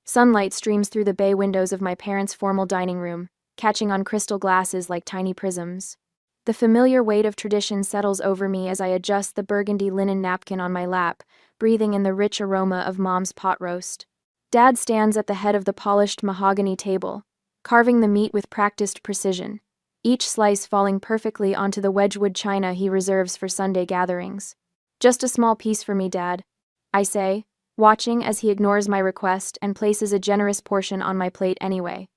Sunlight streams through the bay windows of my parents' formal dining room, catching on crystal glasses like tiny prisms. The familiar weight of tradition settles over me as I adjust the burgundy linen napkin on my lap, breathing in the rich aroma of Mom's pot roast. Dad stands at the head of the polished mahogany table, carving the meat with practiced precision, each slice falling perfectly onto the Wedgwood china he reserves for Sunday gatherings. "Just a small piece for me, Dad," I say, watching as he ignores my request and places a generous portion on my plate anyway.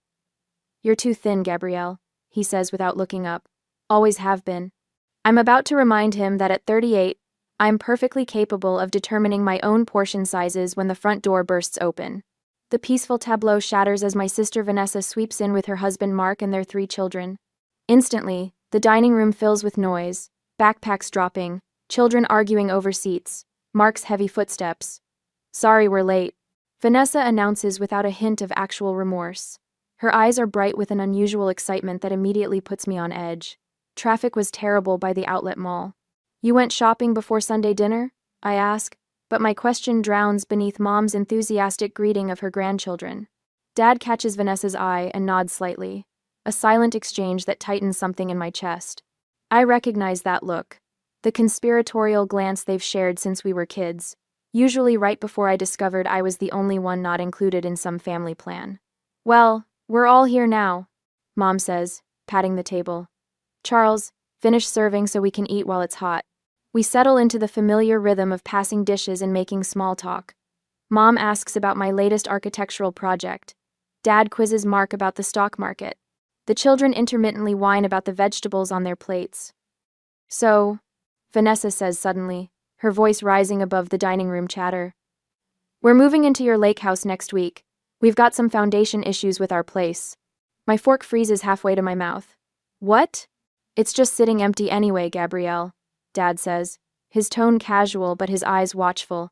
"You're too thin, Gabrielle," he says without looking up. "Always have been." I'm about to remind him that at 38, I'm perfectly capable of determining my own portion sizes when the front door bursts open. The peaceful tableau shatters as my sister Vanessa sweeps in with her husband Mark and their 3 children. Instantly, the dining room fills with noise, backpacks dropping, children arguing over seats, Mark's heavy footsteps. "Sorry we're late," Vanessa announces without a hint of actual remorse. Her eyes are bright with an unusual excitement that immediately puts me on edge. Traffic was terrible by the outlet mall. "You went shopping before Sunday dinner?" I ask, but my question drowns beneath Mom's enthusiastic greeting of her grandchildren. Dad catches Vanessa's eye and nods slightly, a silent exchange that tightens something in my chest. I recognize that look, the conspiratorial glance they've shared since we were kids, usually right before I discovered I was the only one not included in some family plan. "Well, we're all here now," Mom says, patting the table. "Charles, finish serving so we can eat while it's hot." We settle into the familiar rhythm of passing dishes and making small talk. Mom asks about my latest architectural project. Dad quizzes Mark about the stock market. The children intermittently whine about the vegetables on their plates. "So," Vanessa says suddenly, her voice rising above the dining room chatter, "we're moving into your Lakehouse next week. We've got some foundation issues with our place." My fork freezes halfway to my mouth. "What?" "It's just sitting empty anyway, Gabrielle," Dad says, his tone casual but his eyes watchful.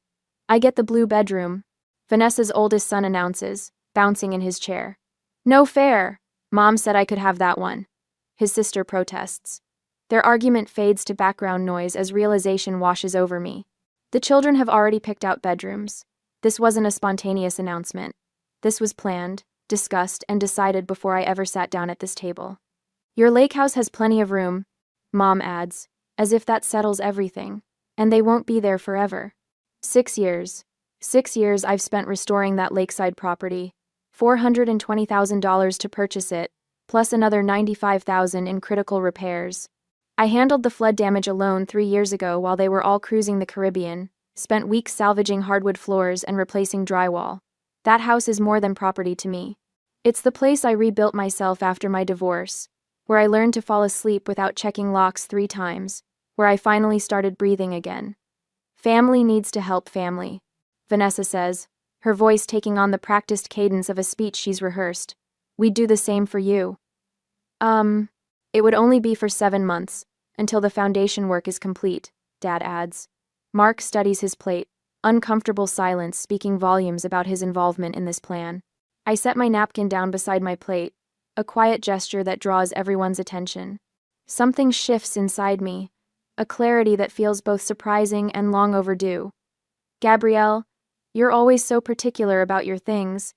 "I get the blue bedroom," Vanessa's oldest son announces, bouncing in his chair. "No fair. Mom said I could have that one," his sister protests. Their argument fades to background noise as realization washes over me. The children have already picked out bedrooms. This wasn't a spontaneous announcement. This was planned, discussed, and decided before I ever sat down at this table. "Your Lakehouse has plenty of room," Mom adds, as if that settles everything, "and they won't be there forever." 6 years. 6 years I've spent restoring that lakeside property. $420,000 to purchase it, plus another $95,000 in critical repairs. I handled the flood damage alone 3 years ago while they were all cruising the Caribbean, spent weeks salvaging hardwood floors and replacing drywall. That house is more than property to me. It's the place I rebuilt myself after my divorce, where I learned to fall asleep without checking locks 3 times, where I finally started breathing again. "Family needs to help family," Vanessa says, her voice taking on the practiced cadence of a speech she's rehearsed. "We'd do the same for you." It would only be for 7 months, until the foundation work is complete," Dad adds. Mark studies his plate, uncomfortable silence speaking volumes about his involvement in this plan. I set my napkin down beside my plate, a quiet gesture that draws everyone's attention. Something shifts inside me, a clarity that feels both surprising and long overdue. "Gabrielle, you're always so particular about your things,"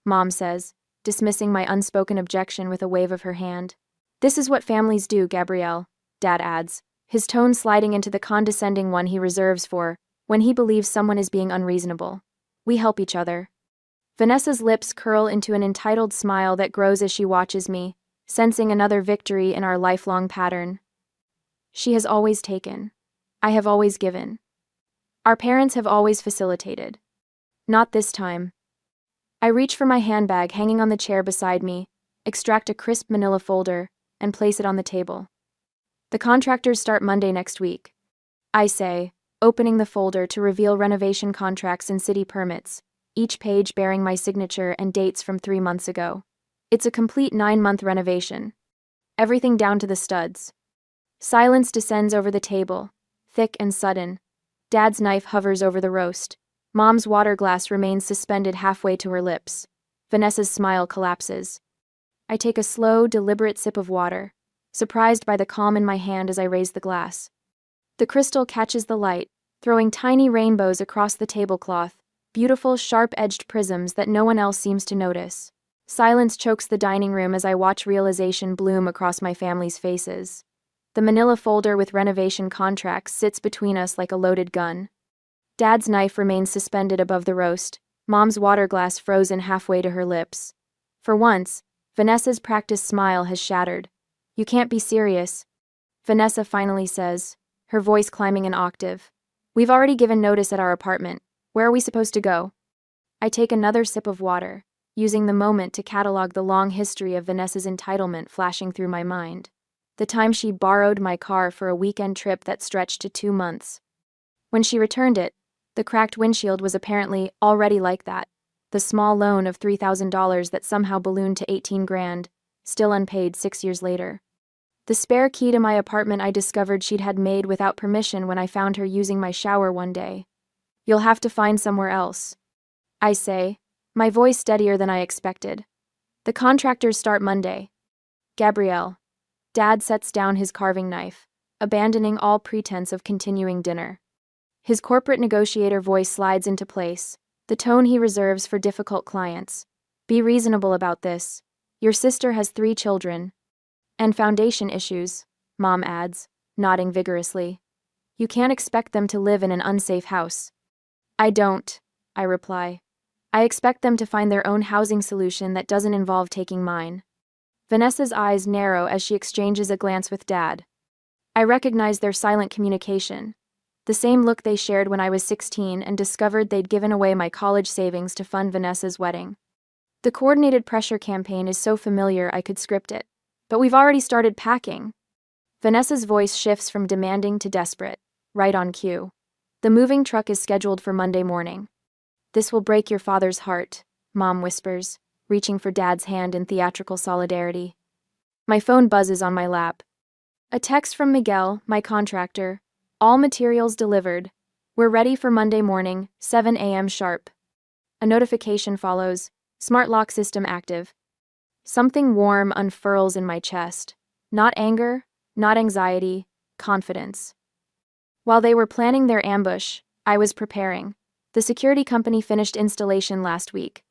Mom says, dismissing my unspoken objection with a wave of her hand. "This is what families do, Gabrielle," Dad adds, his tone sliding into the condescending one he reserves for when he believes someone is being unreasonable. "We help each other." Vanessa's lips curl into an entitled smile that grows as she watches me, sensing another victory in our lifelong pattern. She has always taken. I have always given. Our parents have always facilitated. Not this time. I reach for my handbag hanging on the chair beside me, extract a crisp manila folder, and place it on the table. "The contractors start Monday next week," I say, opening the folder to reveal renovation contracts and city permits, each page bearing my signature and dates from 3 months ago. It's a complete 9-month renovation. Everything down to the studs. Silence descends over the table, thick and sudden. Dad's knife hovers over the roast. Mom's water glass remains suspended halfway to her lips. Vanessa's smile collapses. I take a slow, deliberate sip of water, surprised by the calm in my hand as I raise the glass. The crystal catches the light, throwing tiny rainbows across the tablecloth, beautiful, sharp-edged prisms that no one else seems to notice. Silence chokes the dining room as I watch realization bloom across my family's faces. The manila folder with renovation contracts sits between us like a loaded gun. Dad's knife remains suspended above the roast, Mom's water glass frozen halfway to her lips. For once, Vanessa's practiced smile has shattered. "You can't be serious," Vanessa finally says, her voice climbing an octave. "We've already given notice at our apartment. Where are we supposed to go?" I take another sip of water, using the moment to catalog the long history of Vanessa's entitlement flashing through my mind. The time she borrowed my car for a weekend trip that stretched to 2 months. When she returned it, the cracked windshield was apparently already like that. The small loan of $3,000 that somehow ballooned to 18 grand, still unpaid 6 years later. The spare key to my apartment I discovered she'd had made without permission when I found her using my shower one day. "You'll have to find somewhere else," I say, my voice steadier than I expected. "The contractors start Monday." "Gabrielle." Dad sets down his carving knife, abandoning all pretense of continuing dinner. His corporate negotiator voice slides into place, the tone he reserves for difficult clients. "Be reasonable about this. Your sister has 3 children. And foundation issues," Mom adds, nodding vigorously. "You can't expect them to live in an unsafe house." "I don't," I reply. "I expect them to find their own housing solution that doesn't involve taking mine." Vanessa's eyes narrow as she exchanges a glance with Dad. I recognize their silent communication, the same look they shared when I was 16 and discovered they'd given away my college savings to fund Vanessa's wedding. The coordinated pressure campaign is so familiar I could script it. "But we've already started packing." Vanessa's voice shifts from demanding to desperate, right on cue. "The moving truck is scheduled for Monday morning." "This will break your father's heart," Mom whispers, reaching for Dad's hand in theatrical solidarity. My phone buzzes on my lap. A text from Miguel, my contractor. "All materials delivered. We're ready for Monday morning, 7 a.m. sharp." A notification follows. "Smart lock system active." Something warm unfurls in my chest. Not anger, not anxiety, confidence. While they were planning their ambush, I was preparing. The security company finished installation last week.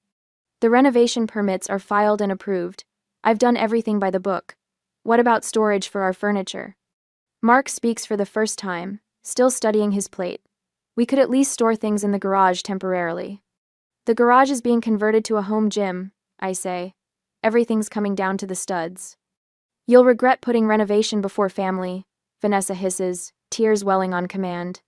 The renovation permits are filed and approved. I've done everything by the book. What about storage for our furniture? Mark speaks for the first time, still studying his plate. "We could at least store things in the garage temporarily." "The garage is being converted to a home gym," I say. "Everything's coming down to the studs." "You'll regret putting renovation before family," Vanessa hisses, tears welling on command.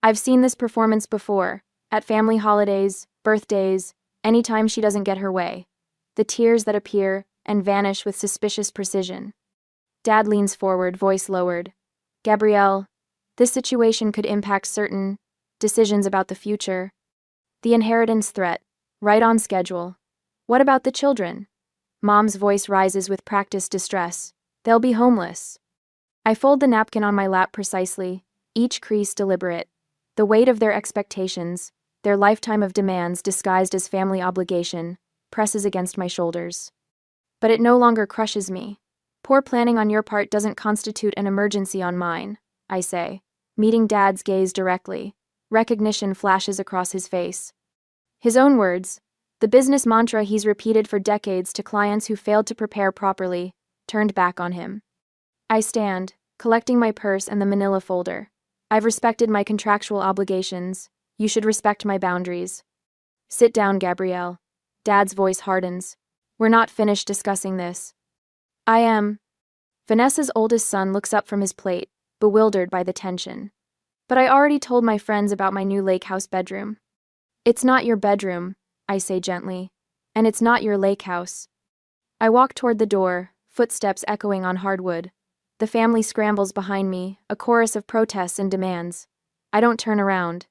"I've seen this performance before, at family holidays, birthdays, anytime she doesn't get her way. The tears that appear and vanish with suspicious precision." Dad leans forward, voice lowered. "Gabrielle, this situation could impact certain decisions about the future. The inheritance threat, right on schedule. What about the children?" Mom's voice rises with practiced distress. "They'll be homeless." I fold the napkin on my lap precisely, each crease deliberate. The weight of their expectations, their lifetime of demands disguised as family obligation, presses against my shoulders. But it no longer crushes me. "Poor planning on your part doesn't constitute an emergency on mine," I say, meeting Dad's gaze directly. Recognition flashes across his face. His own words, the business mantra he's repeated for decades to clients who failed to prepare properly, turned back on him. I stand, collecting my purse and the manila folder. "I've respected my contractual obligations. You should respect my boundaries." "Sit down, Gabrielle." Dad's voice hardens. "We're not finished discussing this." "I am." Vanessa's oldest son looks up from his plate, bewildered by the tension. "But I already told my friends about my new Lakehouse bedroom." "It's not your bedroom," I say gently. "And it's not your Lakehouse." I walk toward the door, footsteps echoing on hardwood. The family scrambles behind me, a chorus of protests and demands. I don't turn around.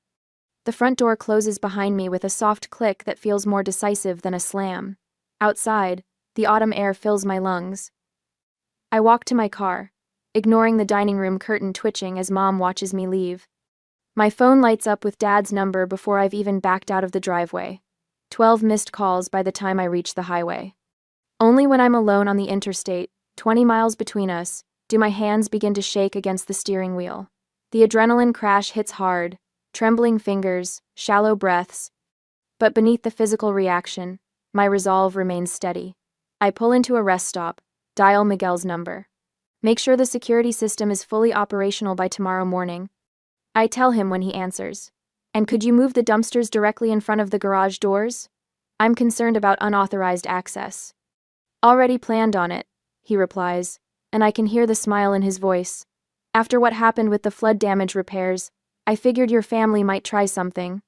The front door closes behind me with a soft click that feels more decisive than a slam. Outside, the autumn air fills my lungs. I walk to my car, ignoring the dining room curtain twitching as Mom watches me leave. My phone lights up with Dad's number before I've even backed out of the driveway. 12 missed calls by the time I reach the highway. Only when I'm alone on the interstate, 20 miles between us, do my hands begin to shake against the steering wheel. The adrenaline crash hits hard, trembling fingers, shallow breaths. But beneath the physical reaction, my resolve remains steady. I pull into a rest stop, dial Miguel's number. Make sure the security system is fully operational by tomorrow morning. I tell him when he answers. And could you move the dumpsters directly in front of the garage doors? I'm concerned about unauthorized access. Already planned on it, he replies, and I can hear the smile in his voice. After what happened with the flood damage repairs, I figured your family might try something.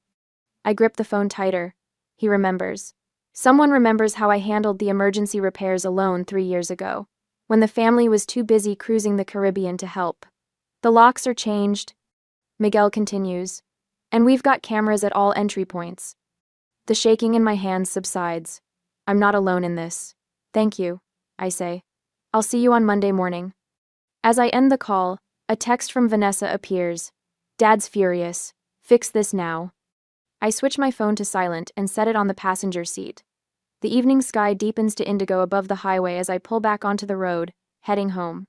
I grip the phone tighter. He remembers. Someone remembers how I handled the emergency repairs alone 3 years ago, when the family was too busy cruising the Caribbean to help. The locks are changed, Miguel continues, and we've got cameras at all entry points. The shaking in my hands subsides. I'm not alone in this. Thank you, I say. I'll see you on Monday morning. As I end the call, a text from Vanessa appears. Dad's furious. Fix this now. I switch my phone to silent and set it on the passenger seat. The evening sky deepens to indigo above the highway as I pull back onto the road, heading home.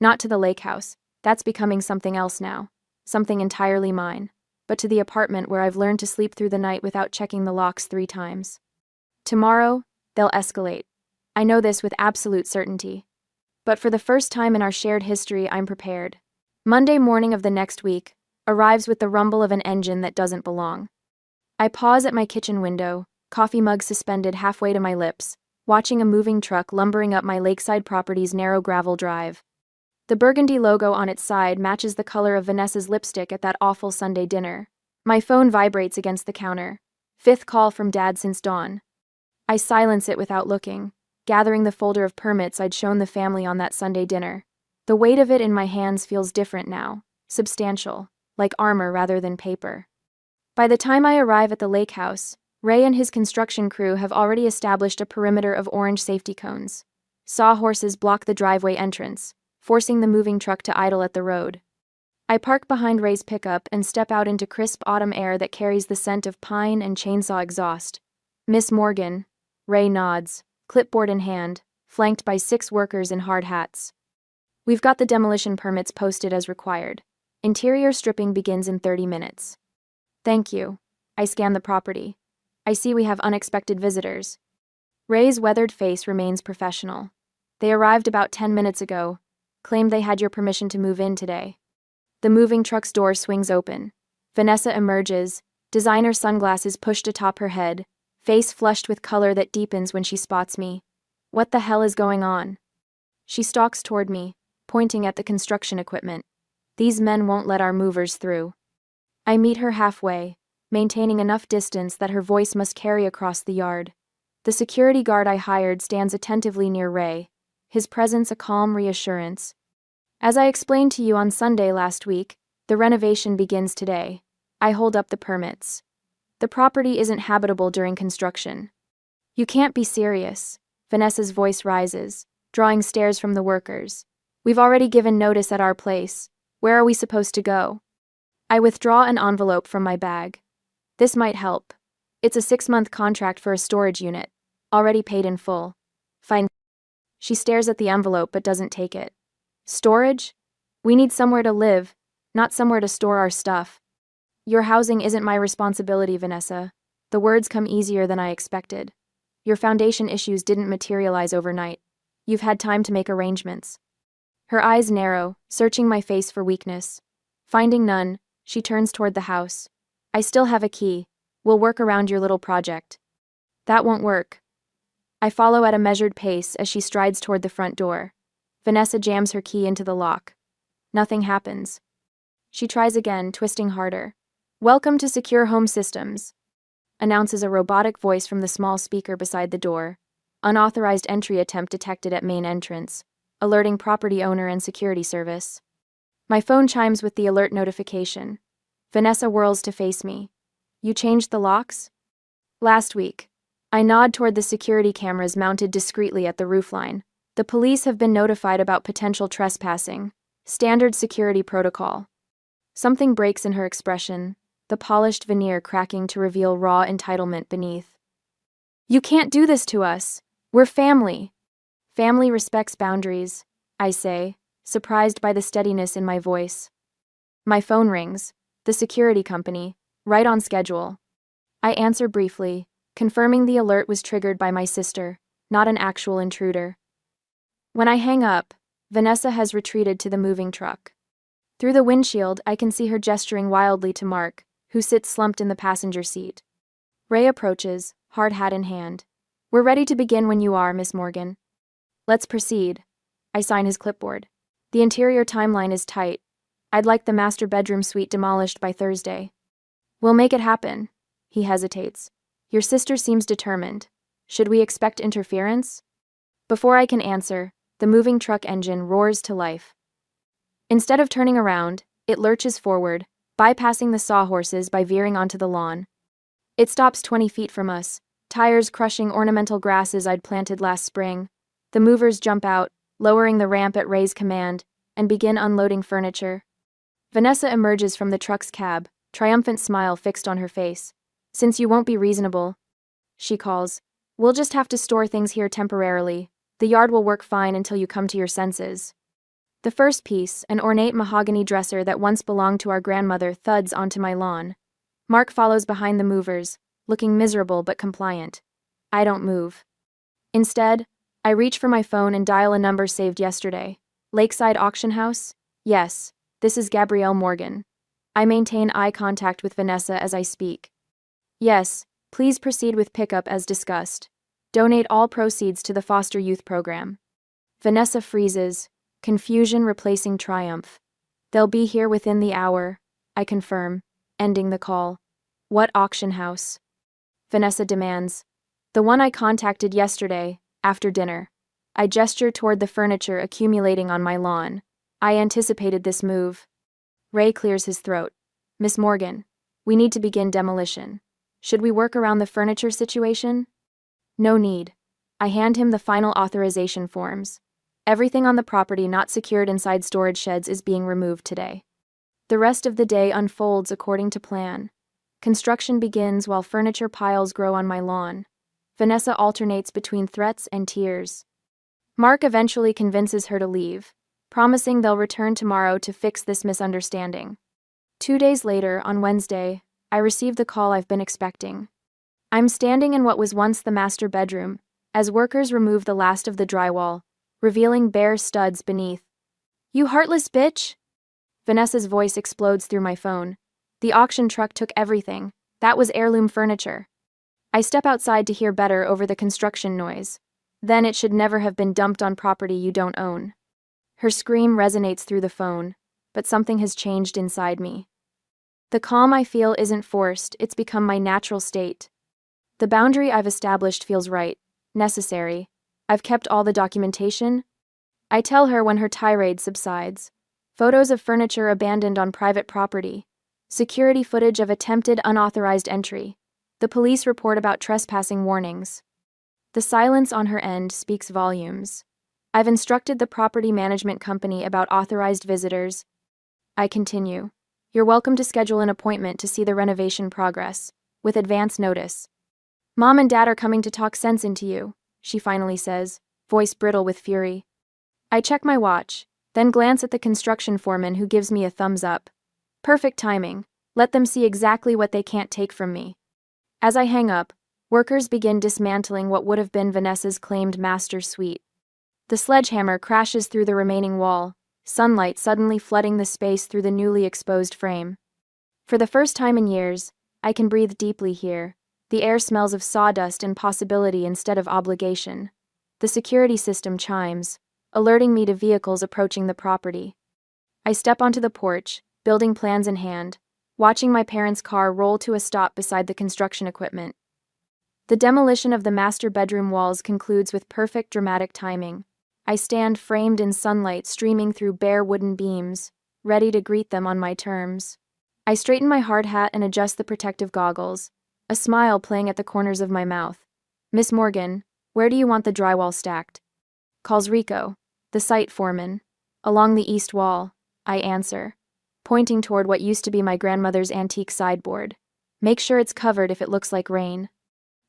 Not to the Lakehouse. That's becoming something else now. Something entirely mine. But to the apartment where I've learned to sleep through the night without checking the locks 3 times. Tomorrow, they'll escalate. I know this with absolute certainty. But for the first time in our shared history, I'm prepared. Monday morning of the next week arrives with the rumble of an engine that doesn't belong. I pause at my kitchen window, coffee mug suspended halfway to my lips, watching a moving truck lumbering up my lakeside property's narrow gravel drive. The burgundy logo on its side matches the color of Vanessa's lipstick at that awful Sunday dinner. My phone vibrates against the counter. 5th call from Dad since dawn. I silence it without looking, gathering the folder of permits I'd shown the family on that Sunday dinner. The weight of it in my hands feels different now, substantial, like armor rather than paper. By the time I arrive at the Lakehouse, Ray and his construction crew have already established a perimeter of orange safety cones. Sawhorses block the driveway entrance, forcing the moving truck to idle at the road. I park behind Ray's pickup and step out into crisp autumn air that carries the scent of pine and chainsaw exhaust. Miss Morgan, Ray nods, clipboard in hand, flanked by 6 workers in hard hats. We've got the demolition permits posted as required. Interior stripping begins in 30 minutes. Thank you. I scan the property. I see we have unexpected visitors. Ray's weathered face remains professional. They arrived about 10 minutes ago, claimed they had your permission to move in today. The moving truck's door swings open. Vanessa emerges, designer sunglasses pushed atop her head, face flushed with color that deepens when she spots me. What the hell is going on? She stalks toward me, pointing at the construction equipment. These men won't let our movers through. I meet her halfway, maintaining enough distance that her voice must carry across the yard. The security guard I hired stands attentively near Ray, his presence a calm reassurance. As I explained to you on Sunday last week, the renovation begins today. I hold up the permits. The property isn't habitable during construction. You can't be serious. Vanessa's voice rises, drawing stares from the workers. We've already given notice at our place. Where are we supposed to go? I withdraw an envelope from my bag. This might help. It's a 6-month contract for a storage unit, already paid in full. Fine. She stares at the envelope but doesn't take it. Storage? We need somewhere to live, not somewhere to store our stuff. Your housing isn't my responsibility, Vanessa. The words come easier than I expected. Your foundation issues didn't materialize overnight. You've had time to make arrangements. Her eyes narrow, searching my face for weakness. Finding none, she turns toward the house. I still have a key. We'll work around your little project. That won't work. I follow at a measured pace as she strides toward the front door. Vanessa jams her key into the lock. Nothing happens. She tries again, twisting harder. Welcome to Secure Home Systems, announces a robotic voice from the small speaker beside the door. Unauthorized entry attempt detected at main entrance, alerting property owner and security service. My phone chimes with the alert notification. Vanessa whirls to face me. You changed the locks? Last week. I nod toward the security cameras mounted discreetly at the roofline. The police have been notified about potential trespassing. Standard security protocol. Something breaks in her expression, the polished veneer cracking to reveal raw entitlement beneath. You can't do this to us. We're family. Family respects boundaries, I say, surprised by the steadiness in my voice. My phone rings. The security company, right on schedule. I answer briefly, confirming the alert was triggered by my sister, not an actual intruder. When I hang up, Vanessa has retreated to the moving truck. Through the windshield, I can see her gesturing wildly to Mark, who sits slumped in the passenger seat. Ray approaches, hard hat in hand. "We're ready to begin when you are, Miss Morgan." "Let's proceed." I sign his clipboard. "The interior timeline is tight. I'd like the master bedroom suite demolished by Thursday." "We'll make it happen." He hesitates. "Your sister seems determined. Should we expect interference?" Before I can answer, the moving truck engine roars to life. Instead of turning around, it lurches forward, bypassing the sawhorses by veering onto the lawn. It stops 20 feet from us, tires crushing ornamental grasses I'd planted last spring. The movers jump out, lowering the ramp at Ray's command, and begin unloading furniture. Vanessa emerges from the truck's cab, triumphant smile fixed on her face. "Since you won't be reasonable," she calls, "we'll just have to store things here temporarily. The yard will work fine until you come to your senses." The first piece, an ornate mahogany dresser that once belonged to our grandmother, thuds onto my lawn. Mark follows behind the movers, looking miserable but compliant. I don't move. Instead, I reach for my phone and dial a number saved yesterday. Lakeside Auction House? Yes, this is Gabrielle Morgan. I maintain eye contact with Vanessa as I speak. "Yes, please proceed with pickup as discussed. Donate all proceeds to the foster youth program." Vanessa freezes, confusion replacing triumph. "They'll be here within the hour," I confirm, ending the call. "What auction house?" Vanessa demands. "The one I contacted yesterday, after dinner." I gesture toward the furniture accumulating on my lawn. I anticipated this move. Ray clears his throat. "Miss Morgan, we need to begin demolition. Should we work around the furniture situation?" "No need." I hand him the final authorization forms. Everything on the property not secured inside storage sheds is being removed today. The rest of the day unfolds according to plan. Construction begins while furniture piles grow on my lawn. Vanessa alternates between threats and tears. Mark eventually convinces her to leave, promising they'll return tomorrow to fix this misunderstanding. 2 days later, on Wednesday, I receive the call I've been expecting. I'm standing in what was once the master bedroom, as workers remove the last of the drywall, revealing bare studs beneath. "You heartless bitch!" Vanessa's voice explodes through my phone. "The auction truck took everything. That was heirloom furniture." I step outside to hear better over the construction noise. "Then it should never have been dumped on property you don't own." Her scream resonates through the phone, but something has changed inside me. The calm I feel isn't forced, it's become my natural state. The boundary I've established feels right, necessary. I've kept all the documentation. I tell her when her tirade subsides. Photos of furniture abandoned on private property. Security footage of attempted unauthorized entry. The police report about trespassing warnings. The silence on her end speaks volumes. I've instructed the property management company about authorized visitors. I continue. "You're welcome to schedule an appointment to see the renovation progress, with advance notice." "Mom and Dad are coming to talk sense into you," she finally says, voice brittle with fury. I check my watch, then glance at the construction foreman who gives me a thumbs up. Perfect timing. Let them see exactly what they can't take from me. As I hang up, workers begin dismantling what would have been Vanessa's claimed master suite. The sledgehammer crashes through the remaining wall, sunlight suddenly flooding the space through the newly exposed frame. For the first time in years, I can breathe deeply here. The air smells of sawdust and possibility instead of obligation. The security system chimes, alerting me to vehicles approaching the property. I step onto the porch, building plans in hand, watching my parents' car roll to a stop beside the construction equipment. The demolition of the master bedroom walls concludes with perfect dramatic timing. I stand framed in sunlight streaming through bare wooden beams, ready to greet them on my terms. I straighten my hard hat and adjust the protective goggles, a smile playing at the corners of my mouth. "Miss Morgan, where do you want the drywall stacked?" Calls Rico, the site foreman. "Along the east wall," I answer, pointing toward what used to be my grandmother's antique sideboard. "Make sure it's covered if it looks like rain."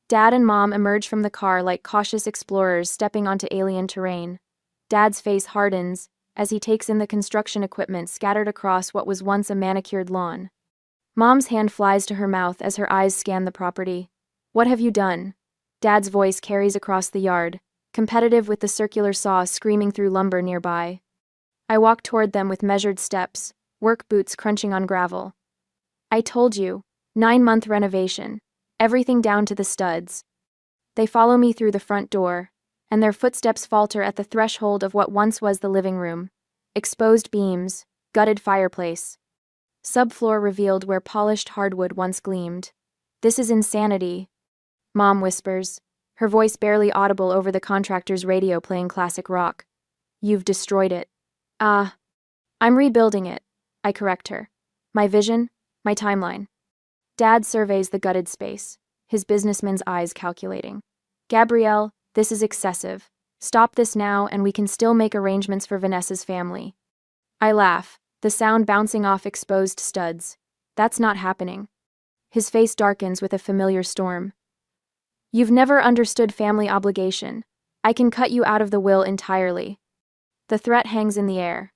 Dad and Mom emerge from the car like cautious explorers stepping onto alien terrain. Dad's face hardens as he takes in the construction equipment scattered across what was once a manicured lawn. Mom's hand flies to her mouth as her eyes scan the property. What have you done? Dad's voice carries across the yard, competitive with the circular saw screaming through lumber nearby. I walk toward them with measured steps, work boots crunching on gravel. I told you, 9-month renovation. Everything down to the studs. They follow me through the front door, and their footsteps falter at the threshold of what once was the living room. Exposed beams, gutted fireplace. Subfloor revealed where polished hardwood once gleamed. This is insanity, Mom whispers, her voice barely audible over the contractor's radio playing classic rock. You've destroyed it. I'm rebuilding it, I correct her. My vision, my timeline. Dad surveys the gutted space, his businessman's eyes calculating. Gabrielle, this is excessive. Stop this now and we can still make arrangements for Vanessa's family. I laugh, the sound bouncing off exposed studs. That's not happening. His face darkens with a familiar storm. You've never understood family obligation. I can cut you out of the will entirely. The threat hangs in the air.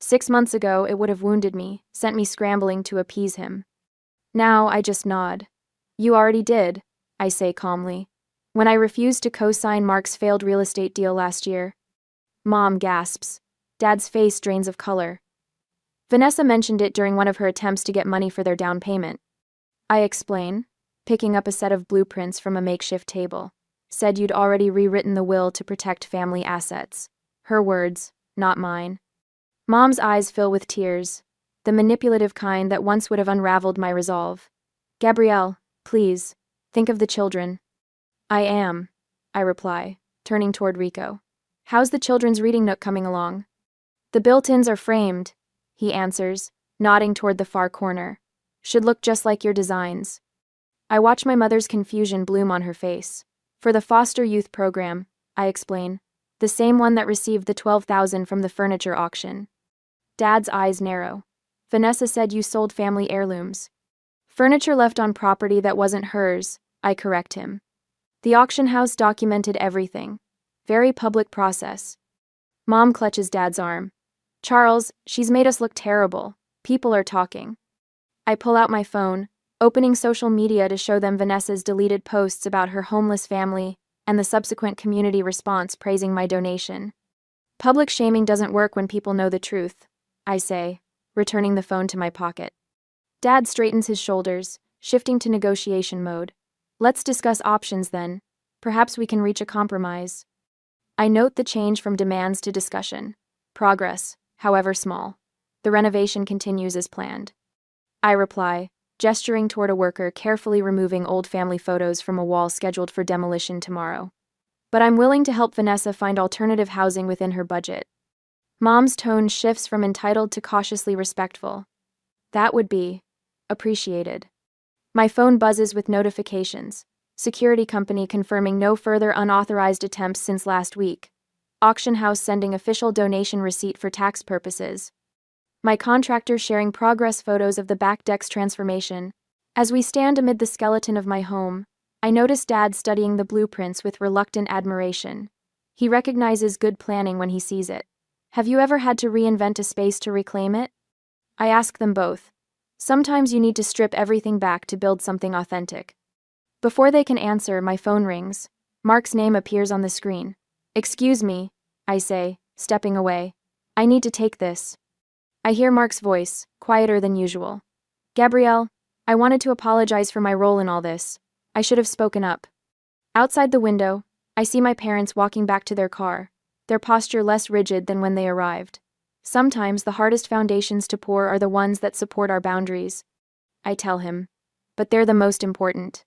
6 months ago, it would have wounded me, sent me scrambling to appease him. Now, I just nod. You already did, I say calmly, when I refused to co-sign Mark's failed real estate deal last year. Mom gasps. Dad's face drains of color. Vanessa mentioned it during one of her attempts to get money for their down payment. I explain, picking up a set of blueprints from a makeshift table. Said you'd already rewritten the will to protect family assets. Her words, not mine. Mom's eyes fill with tears, the manipulative kind that once would have unraveled my resolve. Gabrielle, please, think of the children. I am, I reply, turning toward Rico. How's the children's reading nook coming along? The built-ins are framed, he answers, nodding toward the far corner. Should look just like your designs. I watch my mother's confusion bloom on her face. For the foster youth program, I explain. The same one that received the $12,000 from the furniture auction. Dad's eyes narrow. Vanessa said you sold family heirlooms. Furniture left on property that wasn't hers, I correct him. The auction house documented everything. Very public process. Mom clutches Dad's arm. Charles, she's made us look terrible. People are talking. I pull out my phone, opening social media to show them Vanessa's deleted posts about her homeless family and the subsequent community response praising my donation. Public shaming doesn't work when people know the truth, I say, returning the phone to my pocket. Dad straightens his shoulders, shifting to negotiation mode. Let's discuss options then. Perhaps we can reach a compromise. I note the change from demands to discussion. Progress, however small. The renovation continues as planned. I reply, gesturing toward a worker carefully removing old family photos from a wall scheduled for demolition tomorrow. But I'm willing to help Vanessa find alternative housing within her budget. Mom's tone shifts from entitled to cautiously respectful. That would be appreciated. My phone buzzes with notifications. Security company confirming no further unauthorized attempts since last week. Auction house sending official donation receipt for tax purposes. My contractor sharing progress photos of the back deck's transformation. As we stand amid the skeleton of my home, I notice Dad studying the blueprints with reluctant admiration. He recognizes good planning when he sees it. Have you ever had to reinvent a space to reclaim it? I ask them both. Sometimes you need to strip everything back to build something authentic. Before they can answer, my phone rings. Mark's name appears on the screen. Excuse me, I say, stepping away. I need to take this. I hear Mark's voice, quieter than usual. Gabrielle, I wanted to apologize for my role in all this. I should have spoken up. Outside the window, I see my parents walking back to their car, their posture less rigid than when they arrived. Sometimes the hardest foundations to pour are the ones that support our boundaries, I tell him, but they're the most important.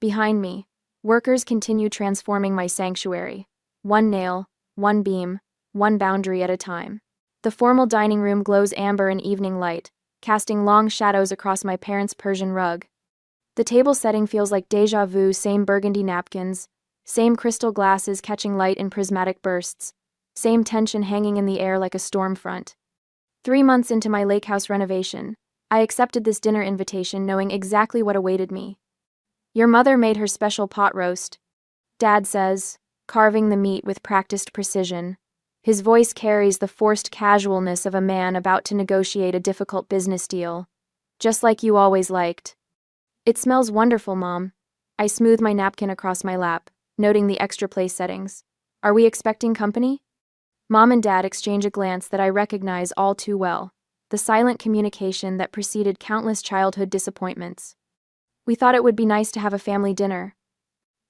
Behind me, workers continue transforming my sanctuary. One nail, one beam, one boundary at a time. The formal dining room glows amber in evening light, casting long shadows across my parents' Persian rug. The table setting feels like déjà vu, same burgundy napkins, same crystal glasses catching light in prismatic bursts, same tension hanging in the air like a storm front. 3 months into my Lakehouse renovation, I accepted this dinner invitation knowing exactly what awaited me. Your mother made her special pot roast, Dad says, carving the meat with practiced precision. His voice carries the forced casualness of a man about to negotiate a difficult business deal. Just like you always liked. It smells wonderful, Mom. I smooth my napkin across my lap, noting the extra place settings. Are we expecting company? Mom and Dad exchange a glance that I recognize all too well, the silent communication that preceded countless childhood disappointments. We thought it would be nice to have a family dinner.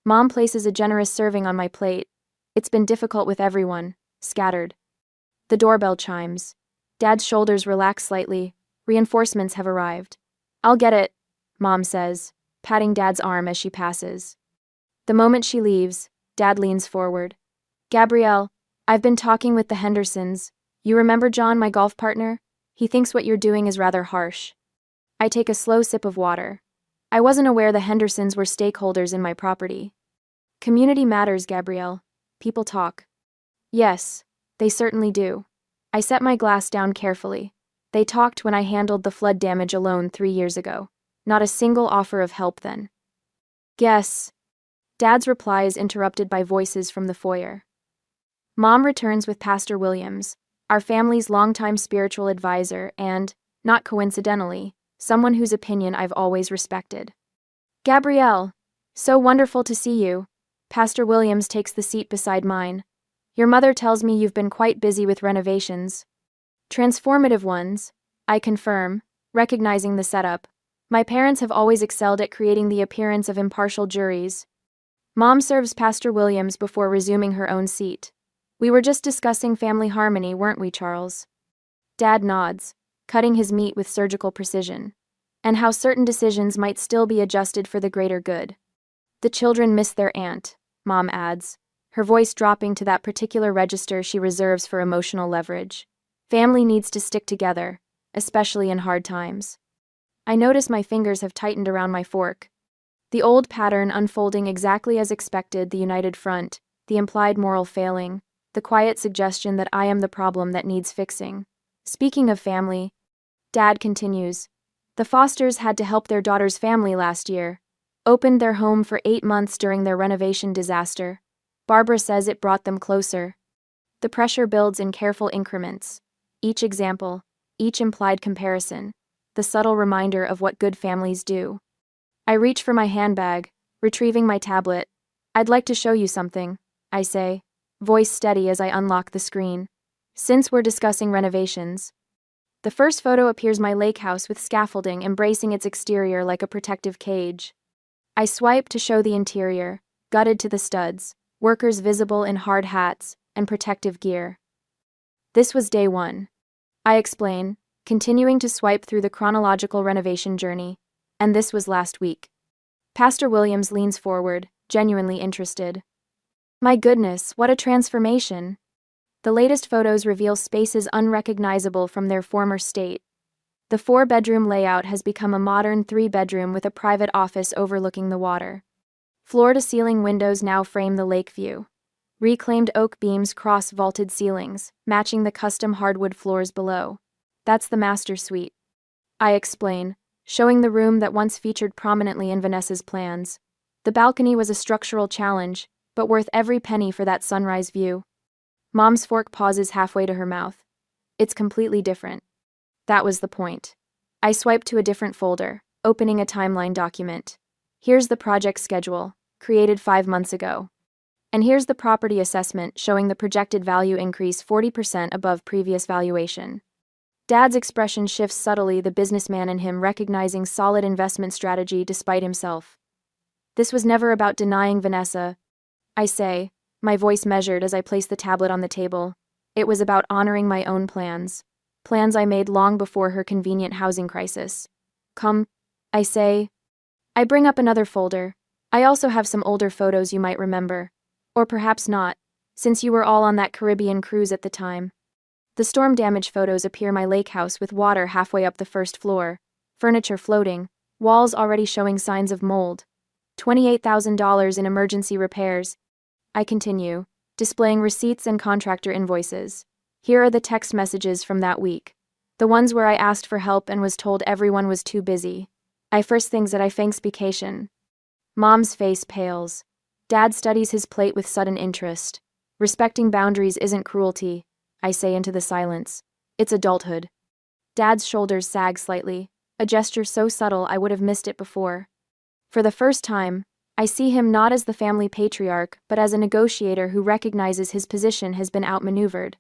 Mom places a generous serving on my plate. It's been difficult with everyone, scattered. The doorbell chimes. Dad's shoulders relax slightly. Reinforcements have arrived. I'll get it, Mom says, patting Dad's arm as she passes. The moment she leaves, Dad leans forward. Gabrielle, I've been talking with the Hendersons. You remember John, my golf partner? He thinks what you're doing is rather harsh. I take a slow sip of water. I wasn't aware the Hendersons were stakeholders in my property. Community matters, Gabrielle. People talk. Yes, they certainly do. I set my glass down carefully. They talked when I handled the flood damage alone 3 years ago. Not a single offer of help then. Guess. Dad's reply is interrupted by voices from the foyer. Mom returns with Pastor Williams, our family's longtime spiritual advisor and, not coincidentally, someone whose opinion I've always respected. Gabrielle, so wonderful to see you. Pastor Williams takes the seat beside mine. Your mother tells me you've been quite busy with renovations. Transformative ones, I confirm, recognizing the setup. My parents have always excelled at creating the appearance of impartial juries. Mom serves Pastor Williams before resuming her own seat. We were just discussing family harmony, weren't we, Charles? Dad nods, cutting his meat with surgical precision, and how certain decisions might still be adjusted for the greater good. The children miss their aunt, Mom adds, her voice dropping to that particular register she reserves for emotional leverage. Family needs to stick together, especially in hard times. I notice my fingers have tightened around my fork. The old pattern unfolding exactly as expected, the united front, the implied moral failing, the quiet suggestion that I am the problem that needs fixing. Speaking of family, Dad continues. The Fosters had to help their daughter's family last year. Opened their home for 8 months during their renovation disaster. Barbara says it brought them closer. The pressure builds in careful increments. Each example, each implied comparison, the subtle reminder of what good families do. I reach for my handbag, retrieving my tablet. I'd like to show you something, I say, voice steady as I unlock the screen. Since we're discussing renovations. The first photo appears my Lakehouse with scaffolding embracing its exterior like a protective cage. I swipe to show the interior, gutted to the studs, workers visible in hard hats and protective gear. This was day 1. I explain, continuing to swipe through the chronological renovation journey, and this was last week. Pastor Williams leans forward, genuinely interested. My goodness, what a transformation! The latest photos reveal spaces unrecognizable from their former state. The 4-bedroom layout has become a modern 3-bedroom with a private office overlooking the water. Floor-to-ceiling windows now frame the lake view. Reclaimed oak beams cross vaulted ceilings, matching the custom hardwood floors below. That's the master suite. I explain, showing the room that once featured prominently in Vanessa's plans. The balcony was a structural challenge, but worth every penny for that sunrise view. Mom's fork pauses halfway to her mouth. It's completely different. That was the point. I swipe to a different folder, opening a timeline document. Here's the project schedule, created 5 months ago. And here's the property assessment showing the projected value increase 40% above previous valuation. Dad's expression shifts subtly, the businessman in him recognizing solid investment strategy despite himself. This was never about denying Vanessa, I say, my voice measured as I place the tablet on the table. It was about honoring my own plans. Plans I made long before her convenient housing crisis. Come, I say. I bring up another folder. I also have some older photos you might remember. Or perhaps not, since you were all on that Caribbean cruise at the time. The storm damage photos appear my Lakehouse with water halfway up the first floor, furniture floating, walls already showing signs of mold. $28,000 in emergency repairs. I continue, displaying receipts and contractor invoices. Here are the text messages from that week. The ones where I asked for help and was told everyone was too busy. I first things that I thanks vacation. Mom's face pales. Dad studies his plate with sudden interest. Respecting boundaries isn't cruelty, I say into the silence. It's adulthood. Dad's shoulders sag slightly. a gesture so subtle I would have missed it before. For the first time, I see him not as the family patriarch, but as a negotiator who recognizes his position has been outmaneuvered.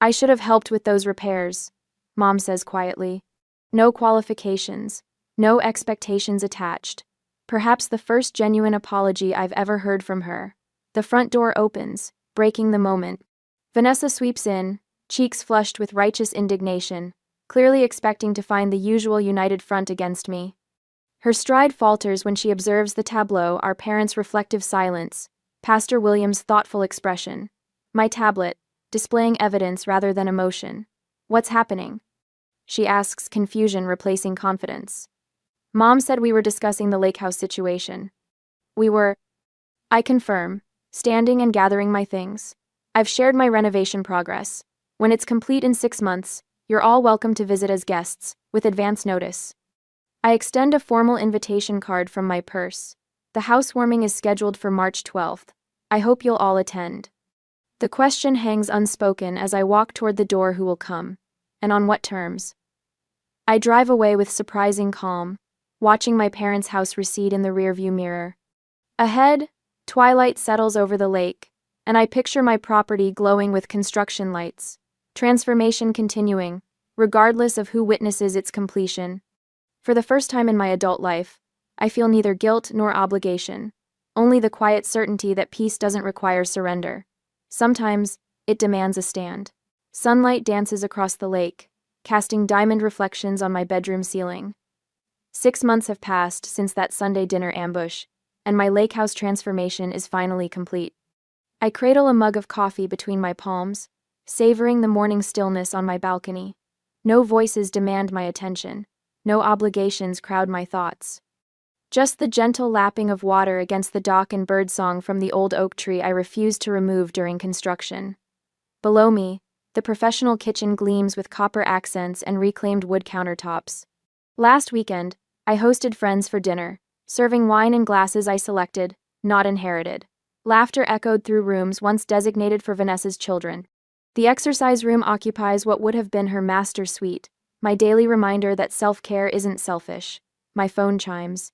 "I should have helped with those repairs," Mom says quietly. No qualifications, no expectations attached. Perhaps the first genuine apology I've ever heard from her. The front door opens, breaking the moment. Vanessa sweeps in, cheeks flushed with righteous indignation, clearly expecting to find the usual united front against me. Her stride falters when she observes the tableau, our parents' reflective silence, Pastor William's thoughtful expression, my tablet, displaying evidence rather than emotion. "What's happening?" she asks, confusion replacing confidence. "Mom said we were discussing the Lakehouse situation." "We were," I confirm, standing and gathering my things. "I've shared my renovation progress. When it's complete in 6 months, you're all welcome to visit as guests, with advance notice." I extend a formal invitation card from my purse. "The housewarming is scheduled for March 12th. I hope you'll all attend." The question hangs unspoken as I walk toward the door. Who will come? And on what terms? I drive away with surprising calm, watching my parents' house recede in the rearview mirror. Ahead, twilight settles over the lake, and I picture my property glowing with construction lights, transformation continuing, regardless of who witnesses its completion. For the first time in my adult life, I feel neither guilt nor obligation, only the quiet certainty that peace doesn't require surrender. Sometimes, it demands a stand. Sunlight dances across the lake, casting diamond reflections on my bedroom ceiling. 6 months have passed since that Sunday dinner ambush, and my Lakehouse transformation is finally complete. I cradle a mug of coffee between my palms, savoring the morning stillness on my balcony. No voices demand my attention, no obligations crowd my thoughts. Just the gentle lapping of water against the dock and birdsong from the old oak tree I refused to remove during construction. Below me, the professional kitchen gleams with copper accents and reclaimed wood countertops. Last weekend, I hosted friends for dinner, serving wine in glasses I selected, not inherited. Laughter echoed through rooms once designated for Vanessa's children. The exercise room occupies what would have been her master suite, my daily reminder that self-care isn't selfish. My phone chimes.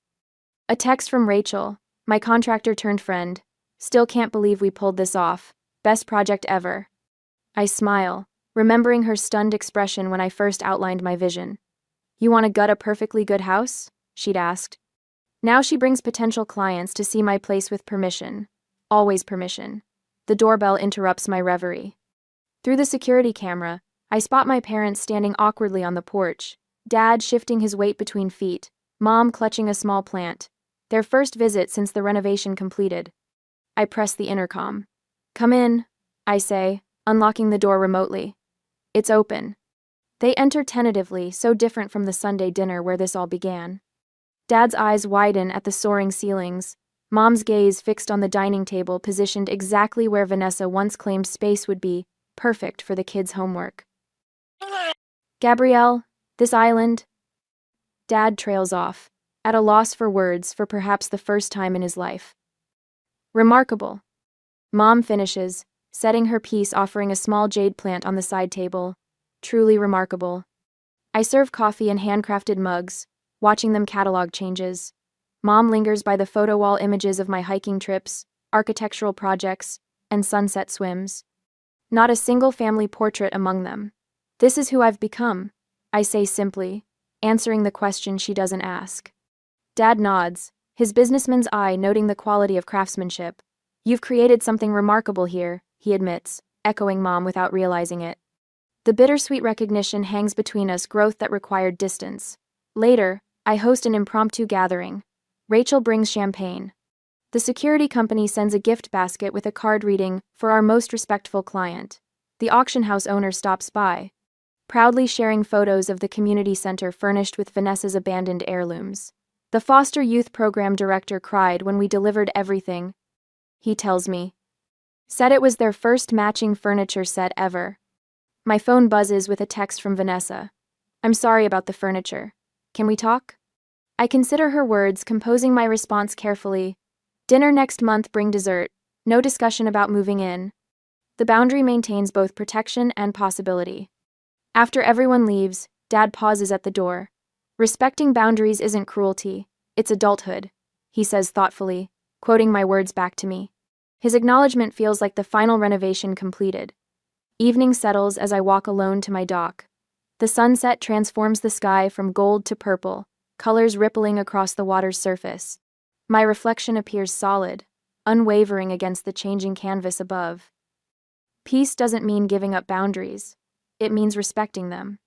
A text from Rachel, my contractor-turned-friend. "Still can't believe we pulled this off. Best project ever." I smile, remembering her stunned expression when I first outlined my vision. "You want to gut a perfectly good house?" she'd asked. Now she brings potential clients to see my place with permission. Always permission. The doorbell interrupts my reverie. Through the security camera, I spot my parents standing awkwardly on the porch, Dad shifting his weight between feet, Mom clutching a small plant. Their first visit since the renovation completed. I press the intercom. "Come in," I say, unlocking the door remotely. It's open. They enter tentatively, so different from the Sunday dinner where this all began. Dad's eyes widen at the soaring ceilings, Mom's gaze fixed on the dining table positioned exactly where Vanessa once claimed space would be, perfect for the kids' homework. "Gabrielle, this island..." Dad trails off, at a loss for words for perhaps the first time in his life. "Remarkable." Mom finishes, setting her piece, offering a small jade plant on the side table. "Truly remarkable." I serve coffee in handcrafted mugs, watching them catalog changes. Mom lingers by the photo wall images of my hiking trips, architectural projects, and sunset swims. Not a single family portrait among them. "This is who I've become," I say simply, answering the question she doesn't ask. Dad nods, his businessman's eye noting the quality of craftsmanship. "You've created something remarkable here," he admits, echoing Mom without realizing it. The bittersweet recognition hangs between us, growth that required distance. Later, I host an impromptu gathering. Rachel brings champagne. The security company sends a gift basket with a card reading, "For our most respectful client." The auction house owner stops by, proudly sharing photos of the community center furnished with Vanessa's abandoned heirlooms. The foster youth program director cried when we delivered everything, he tells me. Said it was their first matching furniture set ever. My phone buzzes with a text from Vanessa. "I'm sorry about the furniture. Can we talk?" I consider her words, composing my response carefully. "Dinner next month, bring dessert. No discussion about moving in." The boundary maintains both protection and possibility. After everyone leaves, Dad pauses at the door. Respecting boundaries isn't cruelty, it's adulthood, he says thoughtfully, quoting my words back to me. His acknowledgement feels like the final renovation completed. Evening settles as I walk alone to my dock. The sunset transforms the sky from gold to purple, colors rippling across the water's surface. My reflection appears solid, unwavering against the changing canvas above. Peace doesn't mean giving up boundaries. It means respecting them.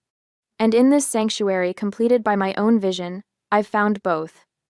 And in this sanctuary completed by my own vision, I've found both.